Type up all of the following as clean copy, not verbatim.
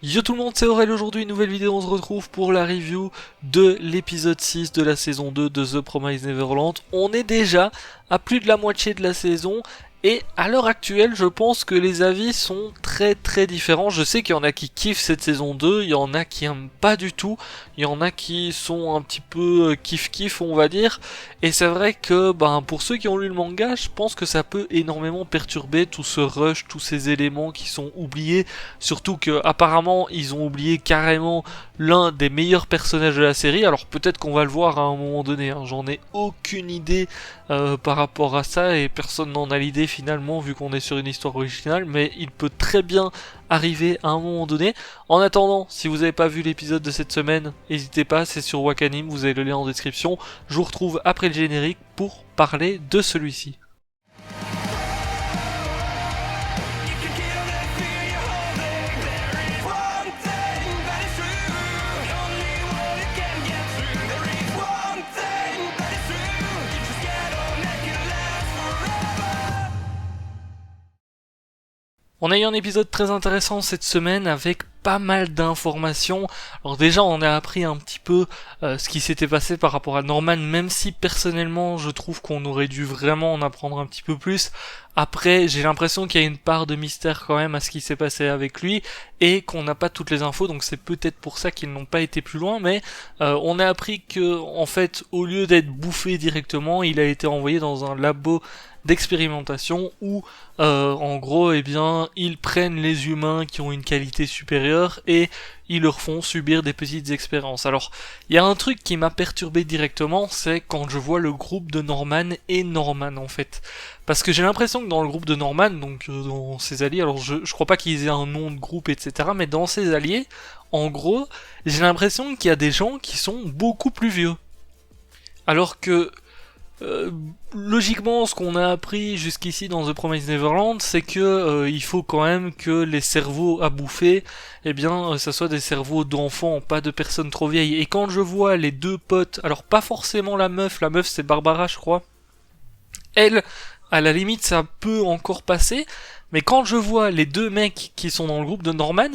Yo tout le monde, c'est Aurel. Aujourd'hui, nouvelle vidéo, on se retrouve pour la review de l'épisode 6 de la saison 2 de The Promised Neverland. On est déjà à plus de la moitié de la saison et à l'heure actuelle, je pense que les avis sont très différents. Je sais qu'il y en a qui kiffent cette saison 2, il y en a qui aiment pas du tout, il y en a qui sont un petit peu kiff on va dire. Et c'est vrai que pour ceux qui ont lu le manga, je pense que ça peut énormément perturber tout ce rush, tous ces éléments qui sont oubliés. Surtout que apparemment ils ont oublié carrément l'un des meilleurs personnages de la série. Alors peut-être qu'on va le voir à un moment donné, hein. J'en ai aucune idée par rapport à ça et personne n'en a l'idée finalement vu qu'on est sur une histoire originale, mais il peut très bien arriver à un moment donné. En attendant, si vous n'avez pas vu l'épisode de cette semaine, n'hésitez pas, c'est sur Wakanim, vous avez le lien en description. Je vous retrouve après le générique pour parler de celui-ci. On a eu un épisode très intéressant cette semaine avec pas mal d'informations. Alors déjà on a appris un petit peu ce qui s'était passé par rapport à Norman, même si personnellement je trouve qu'on aurait dû vraiment en apprendre un petit peu plus. Après j'ai l'impression qu'il y a une part de mystère quand même à ce qui s'est passé avec lui et qu'on n'a pas toutes les infos, donc c'est peut-être pour ça qu'ils n'ont pas été plus loin, mais on a appris que en fait au lieu d'être bouffé directement, il a été envoyé dans un labo d'expérimentation où en gros ils prennent les humains qui ont une qualité supérieure et ils leur font subir des petites expériences. Alors il y a un truc qui m'a perturbé directement, c'est quand je vois le groupe de Norman et Norman en fait, parce que j'ai l'impression que dans le groupe de Norman, donc dans ses alliés, alors je crois pas qu'ils aient un nom de groupe etc, mais dans ses alliés en gros j'ai l'impression qu'il y a des gens qui sont beaucoup plus vieux, alors que logiquement, ce qu'on a appris jusqu'ici dans The Promised Neverland, c'est que il faut quand même que les cerveaux à bouffer, ça soit des cerveaux d'enfants, pas de personnes trop vieilles. Et quand je vois les deux potes, alors pas forcément la meuf c'est Barbara, je crois. Elle, à la limite, ça peut encore passer. Mais quand je vois les deux mecs qui sont dans le groupe de Norman,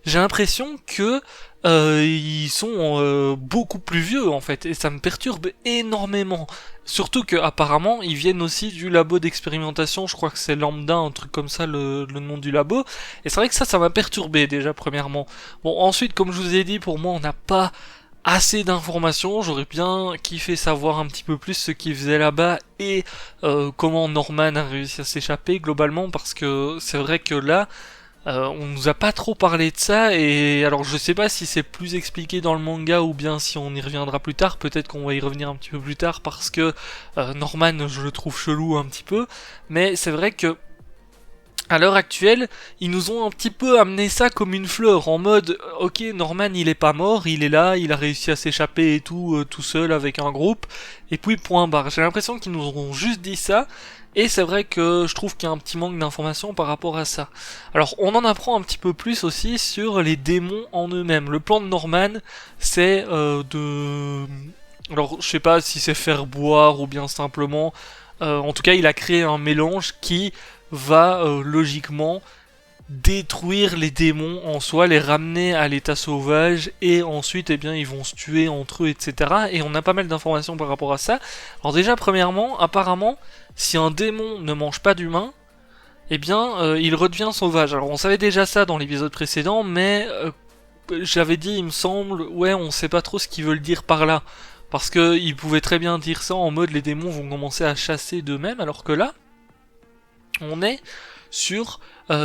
j'ai l'impression que ils sont beaucoup plus vieux en fait, et ça me perturbe énormément. Surtout que apparemment ils viennent aussi du labo d'expérimentation, je crois que c'est Lambda, un truc comme ça le nom du labo. Et c'est vrai que ça m'a perturbé déjà premièrement. Bon ensuite comme je vous ai dit, pour moi on n'a pas assez d'informations, j'aurais bien kiffé savoir un petit peu plus ce qu'il faisait là-bas et comment Norman a réussi à s'échapper globalement, parce que c'est vrai que là on nous a pas trop parlé de ça, et alors je sais pas si c'est plus expliqué dans le manga ou bien si on y reviendra plus tard, peut-être qu'on va y revenir un petit peu plus tard parce que Norman je le trouve chelou un petit peu, mais c'est vrai que à l'heure actuelle, ils nous ont un petit peu amené ça comme une fleur, en mode ok Norman il est pas mort, il est là, il a réussi à s'échapper et tout, tout seul avec un groupe, et puis point barre. J'ai l'impression qu'ils nous ont juste dit ça, et c'est vrai que je trouve qu'il y a un petit manque d'informations par rapport à ça. Alors on en apprend un petit peu plus aussi sur les démons en eux-mêmes. Le plan de Norman, c'est Alors je sais pas si c'est faire boire ou bien simplement... en tout cas il a créé un mélange qui va logiquement détruire les démons en soi, les ramener à l'état sauvage, et ensuite ils vont se tuer entre eux etc. Et on a pas mal d'informations par rapport à ça. Alors déjà premièrement, apparemment si un démon ne mange pas d'humain, il redevient sauvage. Alors on savait déjà ça dans l'épisode précédent, mais j'avais dit il me semble, ouais on sait pas trop ce qu'ils veulent dire par là, parce que ils pouvaient très bien dire ça en mode les démons vont commencer à chasser d'eux-mêmes, alors que là on est sur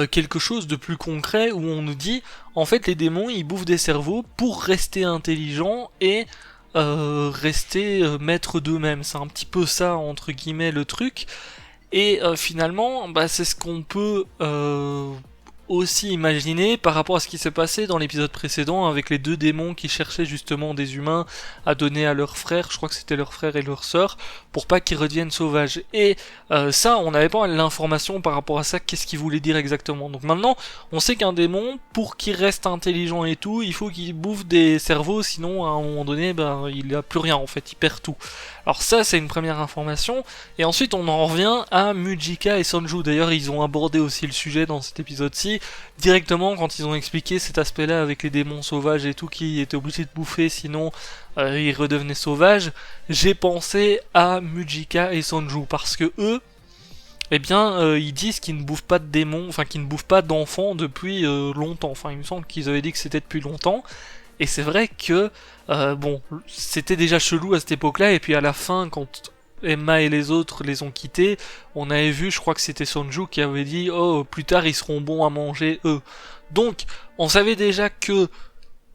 quelque chose de plus concret où on nous dit en fait les démons ils bouffent des cerveaux pour rester intelligents et rester maîtres d'eux-mêmes. C'est un petit peu ça entre guillemets le truc, et finalement c'est ce qu'on peut aussi imaginer par rapport à ce qui s'est passé dans l'épisode précédent avec les deux démons qui cherchaient justement des humains à donner à leurs frères, je crois que c'était leurs frères et leurs sœurs, pour pas qu'ils redeviennent sauvages. Et ça, on n'avait pas l'information par rapport à ça, qu'est-ce qu'il voulait dire exactement. Donc maintenant, on sait qu'un démon, pour qu'il reste intelligent et tout, il faut qu'il bouffe des cerveaux, sinon à un moment donné, il n'a plus rien en fait, il perd tout. Alors ça, c'est une première information, et ensuite on en revient à Mujika et Sonju. D'ailleurs, ils ont abordé aussi le sujet dans cet épisode-ci, dit directement quand ils ont expliqué cet aspect-là avec les démons sauvages et tout qui étaient obligés de bouffer sinon ils redevenaient sauvages, j'ai pensé à Mujika et Sonju parce que eux, eh bien, ils disent qu'ils ne bouffent pas de démons, enfin qu'ils ne bouffent pas d'enfants depuis longtemps. Enfin, il me semble qu'ils avaient dit que c'était depuis longtemps. Et c'est vrai que, bon, c'était déjà chelou à cette époque-là, et puis à la fin, quand Emma et les autres les ont quittés, on avait vu, je crois que c'était Sonju qui avait dit « Oh, plus tard, ils seront bons à manger, eux ». Donc, on savait déjà que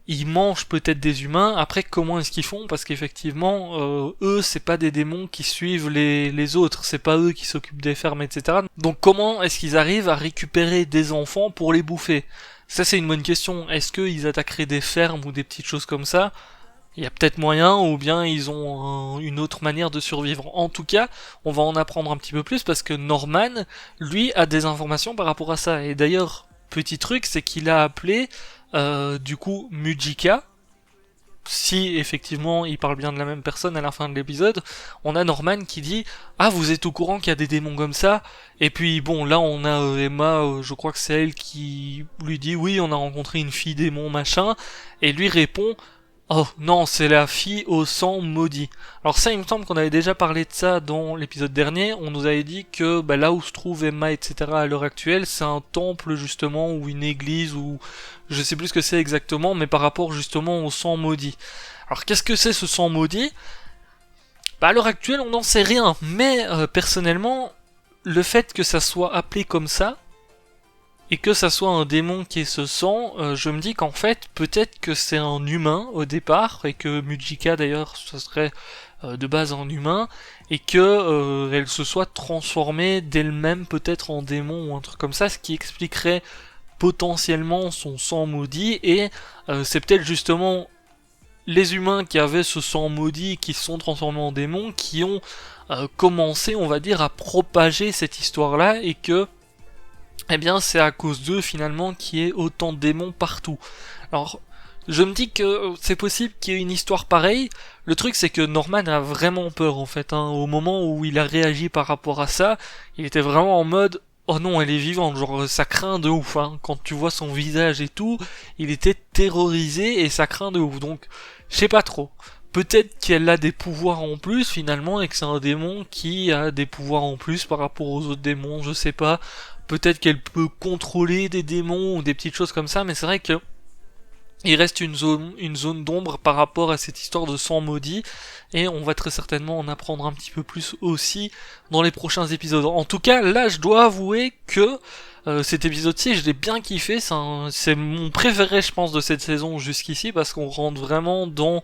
ils mangent peut-être des humains, après comment est-ce qu'ils font, parce qu'effectivement, eux, c'est pas des démons qui suivent les autres, c'est pas eux qui s'occupent des fermes, etc. Donc comment est-ce qu'ils arrivent à récupérer des enfants pour les bouffer? Ça c'est une bonne question, est-ce qu'ils attaqueraient des fermes ou des petites choses comme ça? Il y a peut-être moyen, ou bien ils ont une autre manière de survivre. En tout cas, on va en apprendre un petit peu plus, parce que Norman, lui, a des informations par rapport à ça, et d'ailleurs, petit truc, c'est qu'il a appelé du coup Mujika. Si effectivement il parle bien de la même personne à la fin de l'épisode, on a Norman qui dit ah vous êtes au courant qu'il y a des démons comme ça, et puis bon là on a Emma, je crois que c'est elle qui lui dit oui on a rencontré une fille démon machin, et lui répond oh non, c'est la fille au sang maudit. Alors ça, il me semble qu'on avait déjà parlé de ça dans l'épisode dernier. On nous avait dit que là où se trouve Emma, etc. à l'heure actuelle, c'est un temple justement, ou une église, ou je sais plus ce que c'est exactement, mais par rapport justement au sang maudit. Alors qu'est-ce que c'est ce sang maudit? À l'heure actuelle, on n'en sait rien. Mais personnellement, le fait que ça soit appelé comme ça, et que ça soit un démon qui ait ce sang, je me dis qu'en fait, peut-être que c'est un humain au départ, et que Mujika d'ailleurs, ce serait de base un humain, et que elle se soit transformée d'elle-même peut-être en démon ou un truc comme ça, ce qui expliquerait potentiellement son sang maudit, et c'est peut-être justement les humains qui avaient ce sang maudit, qui se sont transformés en démons, qui ont commencé, on va dire, à propager cette histoire-là, et que eh bien c'est à cause d'eux finalement qu'il y ait autant de démons partout. Alors je me dis que c'est possible qu'il y ait une histoire pareille. Le truc c'est que Norman a vraiment peur en fait, hein. Au moment où il a réagi par rapport à ça, il était vraiment en mode oh non elle est vivante, genre ça craint de ouf, hein. Quand tu vois son visage et tout, il était terrorisé et ça craint de ouf, donc je sais pas trop. Peut-être qu'elle a des pouvoirs en plus finalement et que c'est un démon qui a des pouvoirs en plus par rapport aux autres démons, je sais pas. Peut-être qu'elle peut contrôler des démons ou des petites choses comme ça, mais c'est vrai que il reste une zone d'ombre par rapport à cette histoire de sang maudit, et on va très certainement en apprendre un petit peu plus aussi dans les prochains épisodes. En tout cas, là, je dois avouer que cet épisode-ci, je l'ai bien kiffé, c'est mon préféré, je pense, de cette saison jusqu'ici, parce qu'on rentre vraiment dans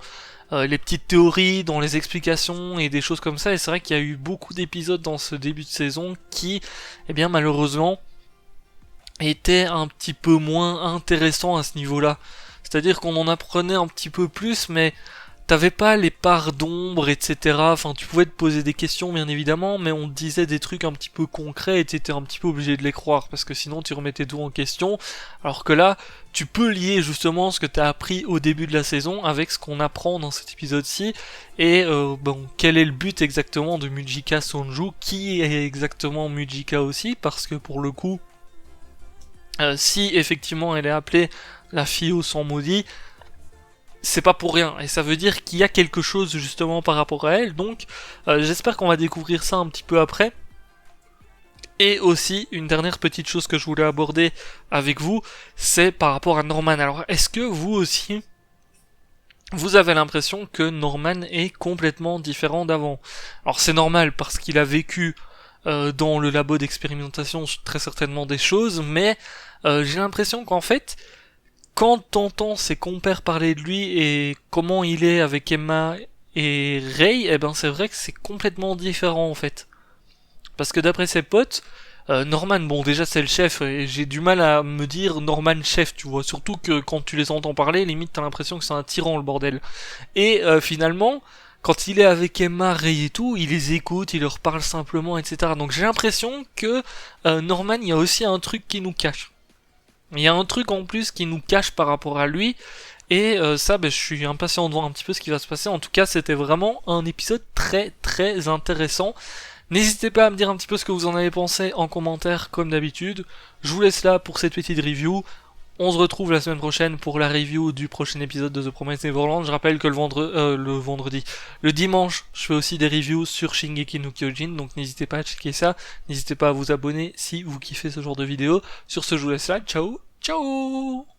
les petites théories, dans les explications et des choses comme ça, et c'est vrai qu'il y a eu beaucoup d'épisodes dans ce début de saison qui, eh bien malheureusement, étaient un petit peu moins intéressants à ce niveau-là. C'est-à-dire qu'on en apprenait un petit peu plus, mais t'avais pas les parts d'ombre, etc. Enfin, tu pouvais te poser des questions, bien évidemment, mais on te disait des trucs un petit peu concrets et t'étais un petit peu obligé de les croire, parce que sinon tu remettais tout en question. Alors que là, tu peux lier justement ce que t'as appris au début de la saison avec ce qu'on apprend dans cet épisode-ci, et bon, quel est le but exactement de Mujika Sonju, qui est exactement Mujika aussi, parce que pour le coup, si effectivement elle est appelée la fille au sang maudit, c'est pas pour rien, et ça veut dire qu'il y a quelque chose justement par rapport à elle, donc j'espère qu'on va découvrir ça un petit peu après. Et aussi, une dernière petite chose que je voulais aborder avec vous, c'est par rapport à Norman. Alors, est-ce que vous aussi, vous avez l'impression que Norman est complètement différent d'avant? Alors c'est normal, parce qu'il a vécu dans le labo d'expérimentation très certainement des choses, mais j'ai l'impression qu'en fait, quand t'entends ses compères parler de lui et comment il est avec Emma et Ray, eh ben c'est vrai que c'est complètement différent en fait. Parce que d'après ses potes, Norman, bon déjà c'est le chef, et j'ai du mal à me dire Norman chef, tu vois, surtout que quand tu les entends parler, limite t'as l'impression que c'est un tyran le bordel. Et finalement, quand il est avec Emma, Ray et tout, il les écoute, il leur parle simplement, etc. Donc j'ai l'impression que Norman, il y a aussi un truc qui nous cache. Il y a un truc en plus qui nous cache par rapport à lui, et ça, je suis impatient de voir un petit peu ce qui va se passer. En tout cas, c'était vraiment un épisode très très intéressant. N'hésitez pas à me dire un petit peu ce que vous en avez pensé en commentaire comme d'habitude. Je vous laisse là pour cette petite review. On se retrouve la semaine prochaine pour la review du prochain épisode de The Promised Neverland. Je rappelle que le dimanche, je fais aussi des reviews sur Shingeki no Kyojin, donc n'hésitez pas à checker ça. N'hésitez pas à vous abonner si vous kiffez ce genre de vidéo. Sur ce, je vous laisse là. Ciao, ciao!